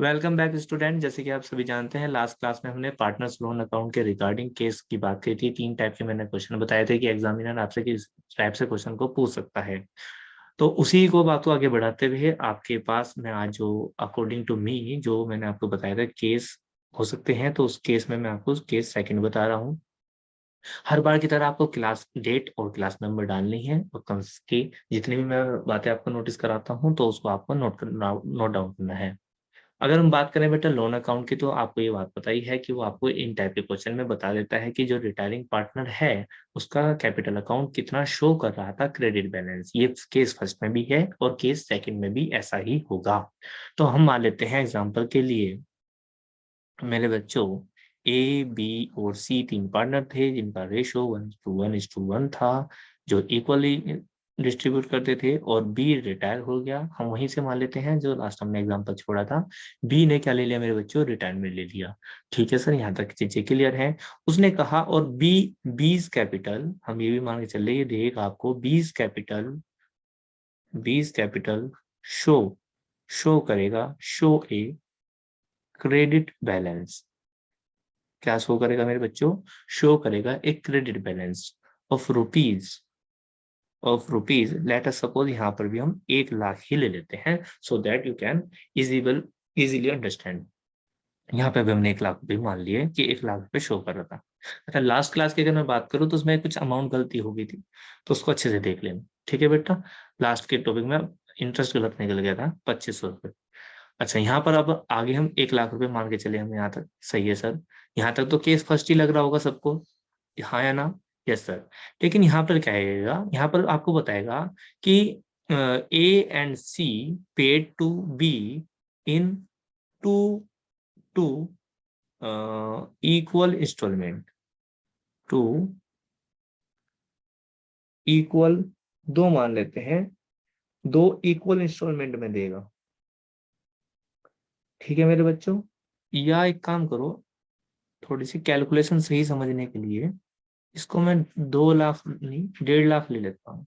Welcome back student. जैसे कि आप सभी जानते हैं, लास्ट क्लास में हमने पार्टनर्स लोन अकाउंट के रिगार्डिंग केस की बात की थी। 3 टाइप के मैंने क्वेश्चन बताए थे कि एग्जामिनर आपसे किस टाइप से क्वेश्चन को पूछ सकता है। तो उसी को बात को आगे बढ़ाते हुए आपके पास मैं आज जो अकॉर्डिंग टू मी जो मैंने आपको बताया था केस हो सकते हैं, तो उस केस में मैं आपको केस सेकंड बता रहा हूँ। हर बार की तरह आपको क्लास डेट और क्लास नंबर डालनी है और कम की जितनी भी मैं बातें आपको नोटिस कराता हूँ तो उसको आपको नोट डाउन करना है। अगर हम बात करें बेटा लोन अकाउंट की, तो आपको ये बात पता ही है कि वो आपको इन टाइप के क्वेश्चन में बता देता है कि जो रिटायरिंग पार्टनर है उसका कैपिटल अकाउंट कितना शो कर रहा था क्रेडिट बैलेंस। ये केस फर्स्ट में भी है और केस सेकंड में भी ऐसा ही होगा। तो हम मान लेते हैं एग्जांपल के लिए मेरे बच्चों, ए बी और सी 3 पार्टनर थे जिनका रेशो 1:1:1 था, जो इक्वली डिस्ट्रीब्यूट करते थे, और बी रिटायर हो गया। हम वहीं से मान लेते हैं जो लास्ट हमने एग्जांपल छोड़ा था। बी ने क्या ले लिया मेरे बच्चों? रिटायरमेंट ले लिया। ठीक है सर, यहाँ तक चीजें क्लियर है। उसने कहा और बी बीज कैपिटल, हम ये भी मान के चल रहे, ये देगा आपको बीज कैपिटल शो शो करेगा, शो ए क्रेडिट बैलेंस। क्या शो करेगा मेरे बच्चों? शो करेगा एक credit balance of rupees let us suppose यहाँ पर भी हम 1 लाख ही ले लेते हैं, so that you can easily understand. यहाँ पे भी हमने 1 लाख रुपए मान लिए कि 1 लाख रुपए शो कर रहा था। अच्छा, लास्ट क्लास की अगर मैं बात करूँ तो उसमें कुछ अमाउंट गलती हो गई थी, तो उसको अच्छे से देख लेना। ठीक है बेटा, लास्ट के टॉपिक में इंटरेस्ट गलत निकल गया था, 2500 रुपये। अच्छा, यहाँ पर अब आगे हम 1 लाख रुपए मान के चले, हम यहाँ तक सही है सर। यहाँ तक तो केस फर्स्ट ही लग रहा होगा सबको, हाँ या ना? Yes sir. लेकिन यहाँ पर क्या आएगा, यहाँ पर आपको बताएगा कि A and C paid to B in two two equal installment, two equal, दो मान लेते हैं, 2 इक्वल इंस्टॉलमेंट में देगा। ठीक है मेरे बच्चों, या एक काम करो, थोड़ी सी कैलकुलेशन सही समझने के लिए इसको मैं 2 लाख नहीं 1.5 लाख ले लेता हूँ।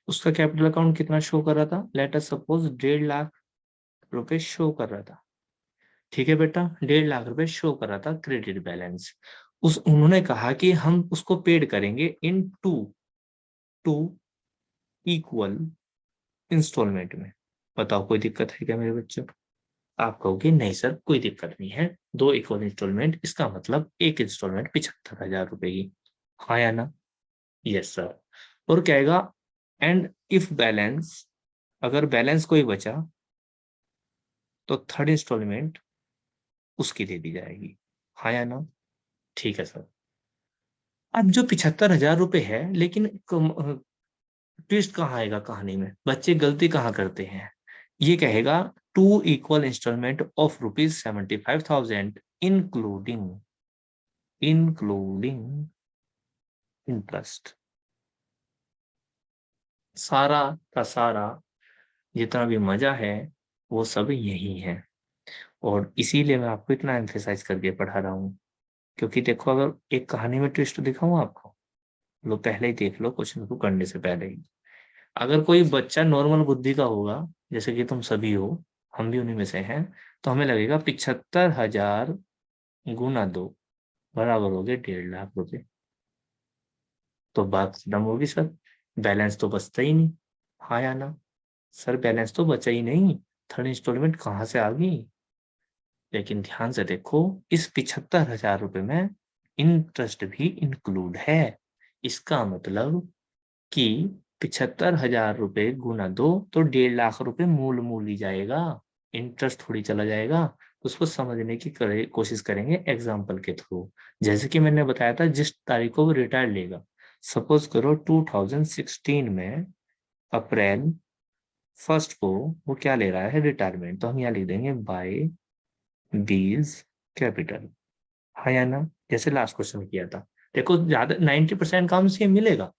उसका कैपिटल अकाउंट कितना शो कर रहा था? लेट अस सपोज 1.5 लाख रुपए शो कर रहा था। ठीक है बेटा, 1.5 लाख रुपए शो कर रहा था क्रेडिट बैलेंस। उन्होंने कहा कि हम उसको पेड करेंगे इन टू टू इक्वल इंस्टॉलमेंट में। बताओ कोई दिक्कत है क्या मेरे बच्चों? आप कहोगे नहीं सर कोई दिक्कत नहीं है, 2 इक्वल इंस्टॉलमेंट, इसका मतलब एक इंस्टॉलमेंट 75,000 रुपए की। हाँ या ना? Yes sir. और कहेगा एंड इफ बैलेंस, अगर बैलेंस कोई बचा तो थर्ड इंस्टॉलमेंट उसकी दे दी जाएगी। हाँ या ना? ठीक है सर। अब जो 75,000 रुपए है, लेकिन ट्विस्ट कहाँ आएगा कहानी में, बच्चे गलती कहाँ करते हैं? ये कहेगा 2 equal installment of ₹75,000 including including interest. सारा का सारा जितना भी मजा है वो सब यही है, और इसीलिए मैं आपको इतना एम्फेसाइज करके पढ़ा रहा हूँ। क्योंकि देखो, अगर एक कहानी में ट्विस्ट दिखाऊं आपको, लो पहले ही देख लो क्वेश्चन को करने से पहले ही। अगर कोई बच्चा नॉर्मल बुद्धि का होगा, जैसे कि तुम सभी हो, हम भी उन्हीं में से हैं, तो हमें लगेगा 75,000 गुना 2 बराबर हो गए 1.5 लाख रुपए। तो बात खत्म होगी सर, बैलेंस तो बचता ही नहीं। हाँ या ना? सर बैलेंस तो बचा ही नहीं, थर्ड इंस्टॉलमेंट कहाँ से आ गई? लेकिन ध्यान से देखो, इस 75,000 रुपए में इंटरेस्ट भी इंक्लूड है। इसका मतलब कि 75,000 रुपए गुना 2 तो 1.5 लाख रुपए मूल मूल ही जाएगा, इंटरेस्ट थोड़ी चला जाएगा। उसको समझने की कोशिश करेंगे एग्जाम्पल के थ्रू। जैसे कि मैंने बताया था, जिस तारीख को वो रिटायर लेगा, सपोज करो 2016 में अप्रैल फर्स्ट को वो क्या ले रहा है? रिटायरमेंट। तो हम यहाँ लिख देंगे बाय बीज कैपिटल। हाँ या ना? जैसे लास्ट क्वेश्चन किया था, देखो ज्यादा 90% काम से मिलेगा,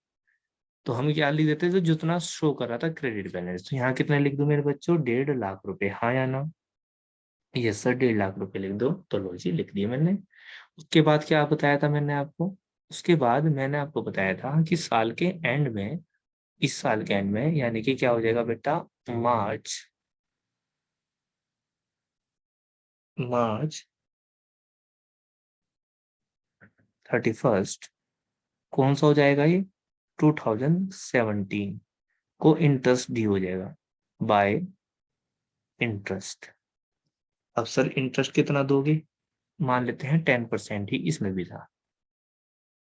तो हम क्या लिख देते थे? जितना शो कर रहा था क्रेडिट बैलेंस। तो यहाँ कितने लिख दूं मेरे बच्चों? 1.5 लाख रुपए। हाँ या ना? यस सर, 1.5 लाख रुपए लिख दो। तो लो जी, लिख दिए मैंने। उसके बाद क्या बताया था मैंने आपको? उसके बाद मैंने आपको बताया था कि साल के एंड में, इस साल के एंड में, यानी कि क्या हो जाएगा बेटा, मार्च मार्च 31 कौन सा हो जाएगा ये, 2017 को इंटरेस्ट ड्यू हो जाएगा बाय इंटरेस्ट। अब सर इंटरेस्ट कितना दोगे, मान लेते हैं 10% ही इसमें भी था,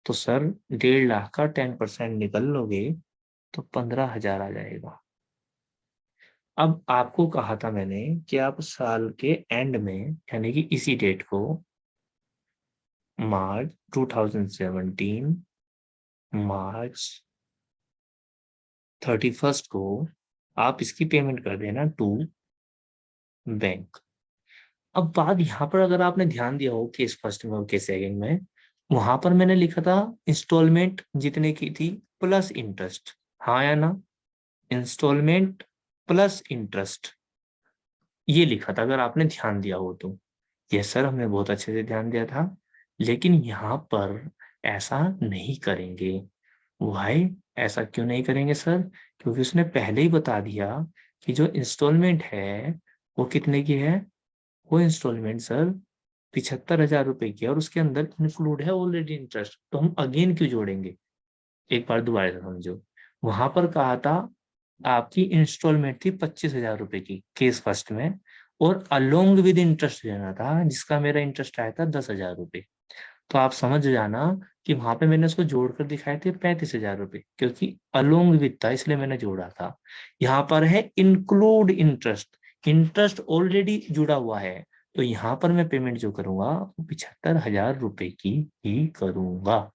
तो सर 1.5 लाख का 10% निकल लोगे तो 15,000 आ जाएगा। अब आपको कहा था मैंने कि आप साल के एंड में यानी कि इसी डेट को मार्च 2017 मार्च 31 को आप इसकी पेमेंट कर देना टू बैंक। अब बात यहाँ पर अगर आपने ध्यान दिया हो केस फर्स्ट में और केस सेकंड में, वहां पर मैंने लिखा था इंस्टॉलमेंट जितने की थी प्लस इंटरेस्ट, हाँ या ना, इंस्टॉलमेंट प्लस इंटरेस्ट ये लिखा था अगर आपने ध्यान दिया हो तो। यस सर, हमने बहुत अच्छे से ध्यान दिया था, लेकिन यहाँ पर ऐसा नहीं करेंगे। वाई, ऐसा क्यों नहीं करेंगे सर, क्योंकि उसने पहले ही बता दिया कि जो इंस्टॉलमेंट है वो कितने की है, वो इंस्टॉलमेंट सर 75,000 रुपए की है और उसके अंदर इंक्लूड है ऑलरेडी इंटरेस्ट, तो हम अगेन क्यों जोड़ेंगे। एक बार दोबारा से समझो, वहां पर कहा था आपकी इंस्टॉलमेंट थी 25,000 रुपए की केस फर्स्ट में, और अलोंग विद इंटरेस्ट देना था जिसका मेरा इंटरेस्ट आया था 10,000 रुपए। तो आप समझ जाना कि वहां पे मैंने उसको जोड़कर दिखाए थे 35,000 रुपए, क्योंकि अलोंग विद था इसलिए मैंने जोड़ा था। यहाँ पर है इंक्लूड इंटरेस्ट, इंटरेस्ट ऑलरेडी जुड़ा हुआ है, तो यहाँ पर मैं पेमेंट जो करूंगा वो 75,000 रुपए की ही करूंगा।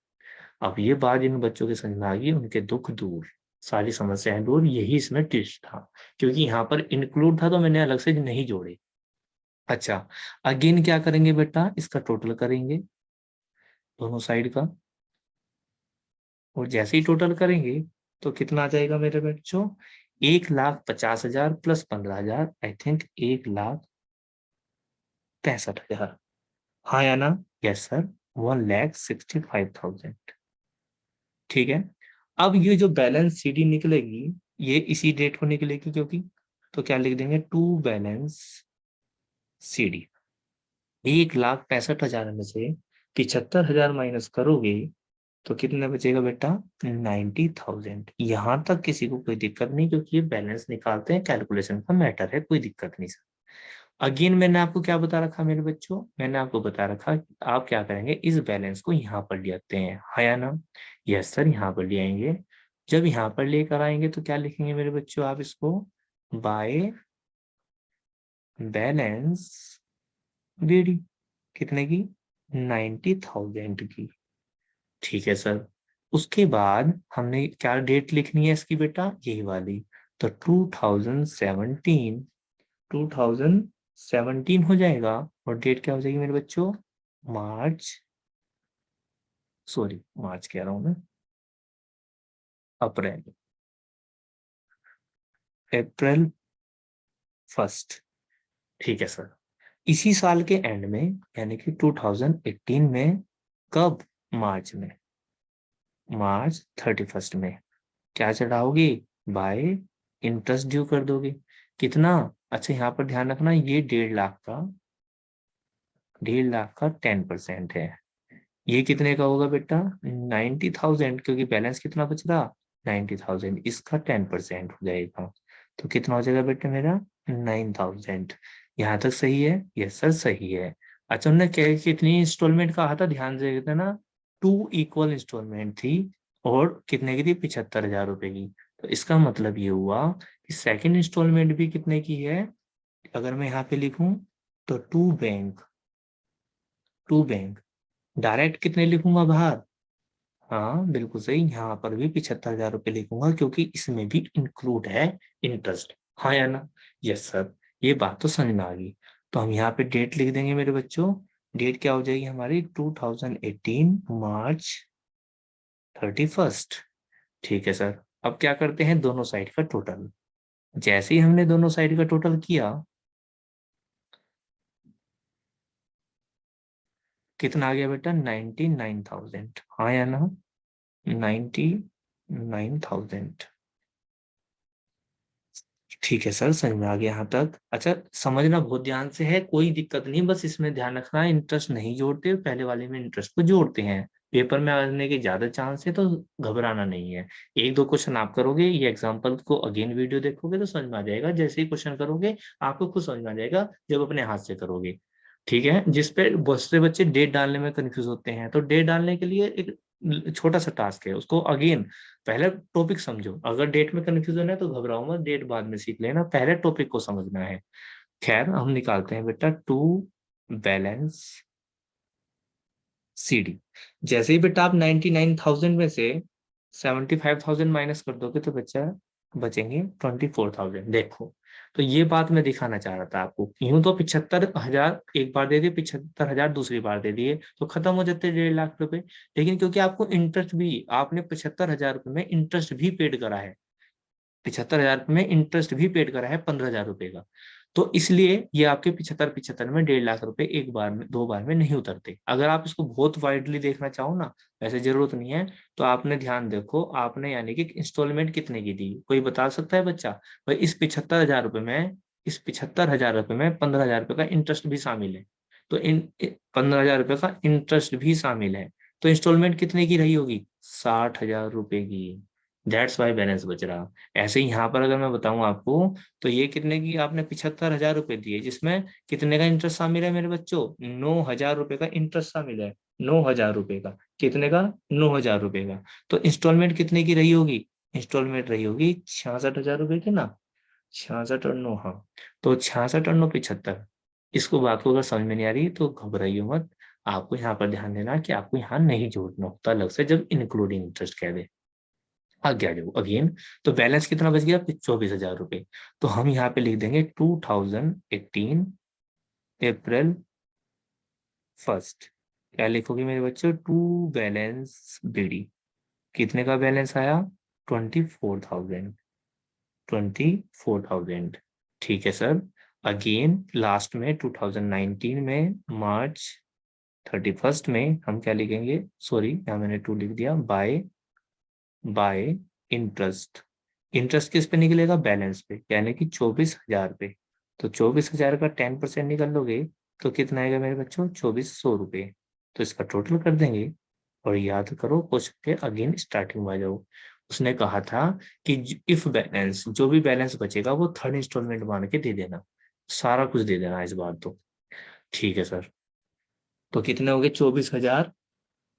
अब ये बात इन बच्चों के समझ में आ गई, उनके दुख दूर, सारी समस्याएं दूर, यही इसमें ट्विस्ट था, क्योंकि यहाँ पर इंक्लूड था तो मैंने अलग से नहीं जोड़े। अच्छा, अगेन क्या करेंगे बेटा, इसका टोटल करेंगे दोनों साइड का, और जैसे ही टोटल करेंगे तो कितना आ जाएगा मेरे बच्चों, 1,50,000 प्लस 15,000, आई थिंक 1,65,000, हाँ या ना, यस सर, 1,65,000। ठीक है, अब ये जो बैलेंस सीडी निकलेगी ये इसी डेट को निकलेगी, क्योंकि तो क्या लिख देंगे, टू बैलेंस सीडी, 1,65,000 में से 75,000 माइनस करोगे तो कितना बचेगा बेटा, 90,000। यहां तक किसी को कोई दिक्कत नहीं, क्योंकि ये बैलेंस निकालते हैं, कैलकुलेशन का मैटर है, कोई दिक्कत नहीं सर। अगेन मैंने आपको क्या बता रखा मेरे बच्चों, मैंने आपको बता रखा कि आप क्या करेंगे, इस बैलेंस को यहाँ पर ले आते हैं, हाँ या ना, यस सर, यहाँ पर ले आएंगे। जब यहाँ पर लेकर आएंगे तो क्या लिखेंगे मेरे बच्चों, आप इसको बाय बैलेंस बीडी, कितने की, 90,000 की। ठीक है सर, उसके बाद हमने क्या डेट लिखनी है इसकी बेटा, यही वाली, तो 2017 हो जाएगा, और डेट क्या हो जाएगी मेरे बच्चों, मार्च, सॉरी मार्च कह रहा हूं मैं, अप्रैल, अप्रैल 1। ठीक है सर, इसी साल के एंड में यानी कि 2018 में, कब, मार्च में, मार्च 31 में क्या चढ़ाओगे, बाय इंटरेस्ट ड्यू कर दोगे, कितना, अच्छा यहाँ पर ध्यान रखना ये 1.5 लाख का, 1.5 लाख का 10% है, ये कितने का होगा बेटा, 90,000, क्योंकि बैलेंस कितना बच रहा, 90,000, इसका 10% हो जाएगा, तो कितना हो जाएगा बेटा मेरा, 9,000। यहाँ तक सही है, यस सर सही है। अच्छा, उन्होंने क्या कितनी इंस्टॉलमेंट कहा था, ध्यान से देखते ना, 2 इक्वल इंस्टॉलमेंट थी, और कितने की थी, 75,000 रुपए की, तो इसका मतलब ये हुआ कि सेकंड इंस्टॉलमेंट भी कितने की है, अगर मैं यहाँ पे लिखूं तो टू बैंक, डायरेक्ट कितने लिखूंगा बाहर, हाँ बिल्कुल सही, यहाँ पर भी 75,000 रुपये लिखूंगा, क्योंकि इसमें भी इंक्लूड है इंटरेस्ट, हाँ या ना, यस सर, ये बात तो समझ में आ गई। तो हम यहाँ पे डेट लिख देंगे मेरे बच्चों, डेट क्या हो जाएगी हमारी, 2018 मार्च 31। ठीक है सर, अब क्या करते हैं, दोनों साइड का टोटल, जैसे ही हमने दोनों साइड का टोटल किया, कितना आ गया बेटा, 99,000, हाँ या ना, 99,000। ठीक है सर, समझ में आ गया यहाँ तक। अच्छा, समझना बहुत ध्यान से है, कोई दिक्कत नहीं, बस इसमें ध्यान रखना इंटरेस्ट नहीं जोड़ते, पहले वाले में इंटरेस्ट को जोड़ते हैं। पेपर में आने के ज्यादा चांस है, तो घबराना नहीं है। एक दो क्वेश्चन आप करोगे, ये एग्जांपल को अगेन वीडियो देखोगे तो समझ में आ जाएगा। जैसे ही क्वेश्चन करोगे आपको खुद समझ में आ जाएगा जब अपने हाथ से करोगे। ठीक है, जिस पे बहुत से बच्चे डेट डालने में कंफ्यूज होते हैं, तो डेट डालने के लिए एक छोटा सा टास्क है, उसको अगेन पहले टॉपिक समझो। अगर डेट में कंफ्यूजन है तो घबराओ मत, डेट बाद में सीख लेना, पहले टॉपिक को समझना है। खैर, हम निकालते हैं बेटा टू बैलेंस सीडी। जैसे ही बेटा आप 99,000 में से 75,000 माइनस कर दोगे तो बच्चा बचेंगे 24,000। देखो, तो ये बात मैं दिखाना चाह रहा था आपको। यूं तो 75,000 एक बार दे दिए, 75,000 दूसरी बार दे दिए, तो खत्म हो जाते 1.5 लाख रुपए। लेकिन क्योंकि आपको इंटरेस्ट भी, आपने 75,000 रुपए में इंटरेस्ट भी पेड करा है, 75,000 में इंटरेस्ट भी पेड करा है 15,000 रुपए का, तो इसलिए ये आपके 75 में 1.5 लाख रुपए एक बार में, दो बार में नहीं उतरते। अगर आप इसको बहुत वाइडली देखना चाहो ना, वैसे जरूरत नहीं है, तो आपने ध्यान देखो, आपने यानी कि इंस्टॉलमेंट कितने की दी, कोई बता सकता है बच्चा? भाई इस 75,000 रुपए में, इस 75,000 रुपए में 15,000 रुपए का इंटरेस्ट भी शामिल है, तो इन 15,000 रुपए का इंटरेस्ट भी शामिल है, तो इंस्टॉलमेंट कितने की रही होगी? 60,000 रुपए की। दैट्स वाई बैलेंस बच रहा। ऐसे ही यहाँ पर अगर मैं बताऊं आपको, तो ये कितने की आपने 75,000 रुपए दिए, जिसमें कितने का इंटरेस्ट शामिल है मेरे बच्चों? 9,000 रुपए का इंटरेस्ट शामिल है। 9,000 रुपए का, कितने का? 9,000 रुपए का। तो इंस्टॉलमेंट कितने की रही होगी? इंस्टॉलमेंट रही होगी 66,000 रुपए की ना। 66 और 9, हाँ। तो 66 और 9 75। इसको बात को अगर समझ में नहीं आ रही तो घबराइए मत। आपको यहाँ पर ध्यान देना कि आपको यहाँ नहीं जोड़ना होता अलग से, जब इंक्लूडिंग इंटरेस्ट कह दे। आगे आ जाओ अगेन। तो बैलेंस कितना बच गया? 24,000 रुपए। तो हम यहाँ पे लिख देंगे 2018 अप्रैल 1। क्या लिखोगे मेरे बच्चों? To balance BD. कितने का बैलेंस आया? 24,000। 24,000। ठीक है सर। अगेन लास्ट में 2019 में मार्च 31 में हम क्या लिखेंगे? सॉरी, यहाँ मैंने टू लिख दिया। Bye interest. इंटरेस्ट किस पे निकलेगा? बैलेंस पे, यानी कि 24,000 पे। तो 24,000 का 10% निकाल लोगे तो कितना आएगा मेरे बच्चों? 2,400 रुपये। तो इसका टोटल कर देंगे। और याद करो, क्वेश्चन के अगेन स्टार्टिंग में आ जाओ। उसने कहा था कि इफ बैलेंस, जो भी बैलेंस बचेगा वो थर्ड इंस्टॉलमेंट मान के दे देना, सारा कुछ दे देना इस बार तो। ठीक है सर। तो कितने हो गए? 24,000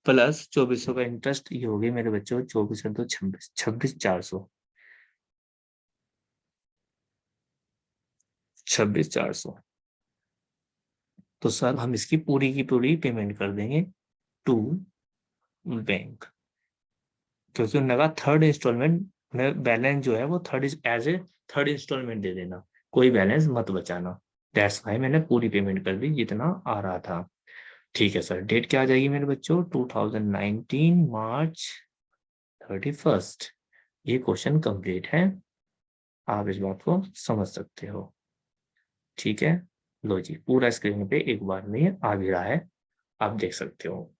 प्लस 2,400 का इंटरेस्ट, ये हो गए मेरे बच्चों 24 और 2 26, 26,400। 26,400। तो सर हम इसकी पूरी की पूरी पेमेंट कर देंगे टू बैंक, क्योंकि उन्होंने कहा थर्ड इंस्टॉलमेंट में बैलेंस जो है वो third as a third instalment दे देना, कोई बैलेंस मत बचाना। दैट्स वाई मैंने पूरी पेमेंट कर दी जितना आ रहा था। ठीक है सर, डेट क्या आ जाएगी मेरे बच्चों? 2019 मार्च 31। ये क्वेश्चन कंप्लीट है, आप इस बात को समझ सकते हो। ठीक है, लो जी, पूरा स्क्रीन पे एक बार में ये आ भी रहा है, आप देख सकते हो।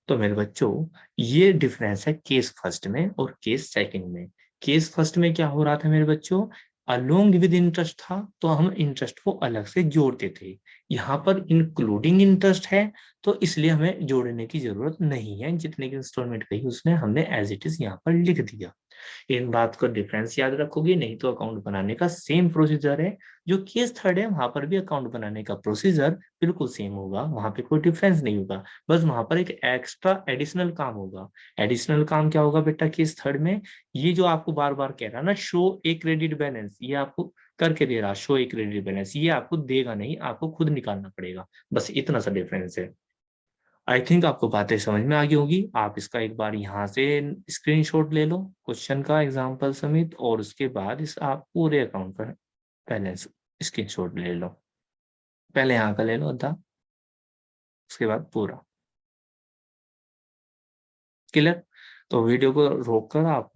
तो मेरे बच्चों, ये डिफरेंस है केस फर्स्ट में और केस सेकंड में। केस फर्स्ट में क्या हो रहा था मेरे बच्चों? अलोंग विद इंटरेस्ट था, तो हम इंटरेस्ट को अलग से जोड़ते थे। यहाँ पर इंक्लूडिंग इंटरेस्ट है, तो इसलिए हमें जोड़ने की जरूरत नहीं है। जितने की इंस्टॉलमेंट कही उसने हमने एज इट इज यहाँ पर लिख दिया। इन बात का डिफरेंस याद रखोगे, नहीं तो अकाउंट बनाने का सेम प्रोसीजर है। जो केस थर्ड है वहां पर भी अकाउंट बनाने का प्रोसीजर बिल्कुल सेम होगा, वहां पे कोई डिफरेंस नहीं होगा। बस वहां पर एक एक्स्ट्रा एडिशनल काम होगा। एडिशनल काम क्या होगा बेटा केस थर्ड में? ये जो आपको बार बार कह रहा ना, शो ए क्रेडिट बैलेंस, ये आपको करके दे रहा, शो ए क्रेडिट बैलेंस, ये आपको देगा नहीं, आपको खुद निकालना पड़ेगा। बस इतना सा डिफरेंस है। आई थिंक आपको बातें समझ में आ गई होगी। आप इसका एक बार यहाँ से स्क्रीनशॉट ले लो क्वेश्चन का एग्जाम्पल समेत, और उसके बाद इस आप पूरे अकाउंट का बैलेंस स्क्रीनशॉट ले लो। पहले यहाँ का ले लो आधा, उसके बाद पूरा। क्लियर? तो वीडियो को रोक कर आप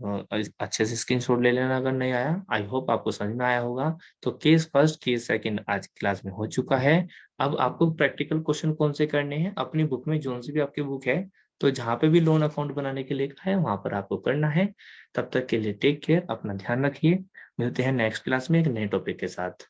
अच्छे से स्क्रीनशॉट ले लेना अगर नहीं आया। आई होप आपको समझ में आया होगा। तो केस फर्स्ट केस सेकंड आज क्लास में हो चुका है। अब आपको प्रैक्टिकल क्वेश्चन कौन से करने हैं? अपनी बुक में जो सी भी आपकी बुक है तो जहाँ पे भी लोन अकाउंट बनाने के लिए लिखा है वहाँ पर आपको करना है। तब तक के लिए टेक केयर, अपना ध्यान रखिए। मिलते हैं नेक्स्ट क्लास में एक नए टॉपिक के साथ।